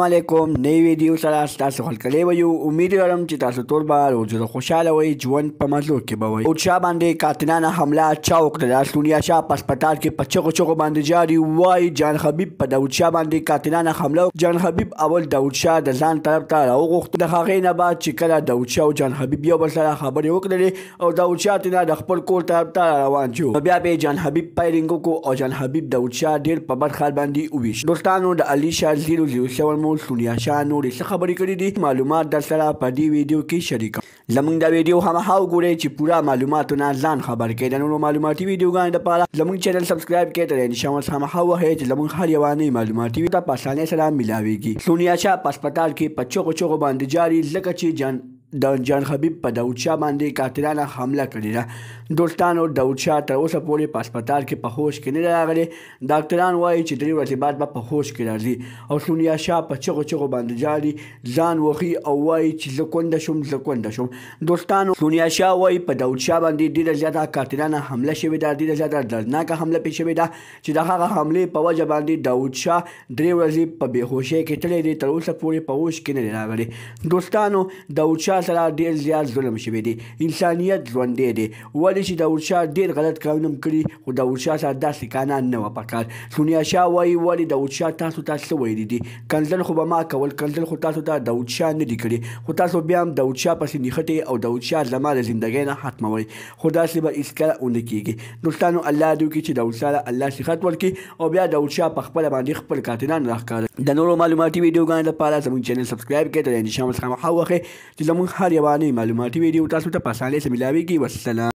علیکم نوی ویډیو سره تاسو خلکلی ویو امید لرم چې تاسو ټول به روزه خوشحاله وئ ژوند په مزو کې به وئ داود شاه باندې قاتلانه حمله چا وکړله سونیا شاه په هسپتال کې په چغو چغو باندې جاري وایي جان حبیب په داود شاه باندې قاتلانه حمله جان حبیب اول داود شاه د ځان طرف ته راوغوښت د هغې نه بعد چې کله داود شاه او جان حبیب یو بل سره خبرې وکړلې او داود شاه ترې د خپل کور طرف ته روان شو بیا به جان حبیب فایرینګ وکړو او جان حبیب داود شاه ډېر په بد حال باندې وویشت دوستانو د علي شاه 007 مو سونیا شاه نورې څه خبرې کړي دي معلومات در سره په دې ویډیو کې شریکوم زموږ دا ویډیو هماغه وګورئ چې پوره معلوماتونه ځان خبر کړئ د نورو معلوماتي ویډیوګانو لپاره زموږ چینل سبسکرایب کړئ تر نشان اوس هماغه وهئ چې زموږ هر یوه نوې معلوماتي ویډیو ته په اسانۍ سره میلاویږي سونیا شاه په هسپتال کې په چغو چغو باندې جاري ځکه چې جان حبیب په داود شاه باندې قاتلانه حمله کړې ده دوستانو داود شاه تر اوسه پورې په هسپتال کې په هوش کې نه دی راغلی ډاکټران وایي چې 3 ورځې بعد به په هوش کې راځي او سونیا شاه په چغو چغو باندې جاري ځان وخي او وایي چې زه کونډه شوم دوستانو سونیا شاه وایي په داود شاه باندې ډېره زیاته قاتلانه حمله شوې ده ډېره زیاته دردناکه حمله پرې شوې ده چې د هغه حملې په وجه باندې داود شاه 3 ورځې په بېهوشۍ کې تللی دی تر اوسه پورې په هوش کې نه دی راغلی دوستانو داود شاه سره ډېر زیات ظلم شوی دی انسانیت ژوندی دی ولې چې داود شاه ډېر غلط کارونه کړي خو داود شاه سره داسې کانان نه وه پکار سونیا شاه وایي ولې داود شاه تاسو ته څه ویلي دي کنځل خو به ما کول کنځل خو تاسو ته داود شاه نه دي کړي خو تاسو بیا هم داود شاه پسې نښتئ او داود شاه زما د زندګۍ نه ختموئ خو داسې به هېڅکله ونه کېږي دوستانو الله دې وکړي چې داود شاه له الله صحت ورکړي او بیا داود شاه په خپله باندې خپل قاتلان راښکاره د نورو معلوماتي ویډیوګانو لپاره زموږ چینل سبسکرایب کړئ تر نشان اوس هماغه وخت چې زموږ هر یوه نوې معلوماتي ویډیو تاسو ته په اسانۍ سره میلاویږي والسلام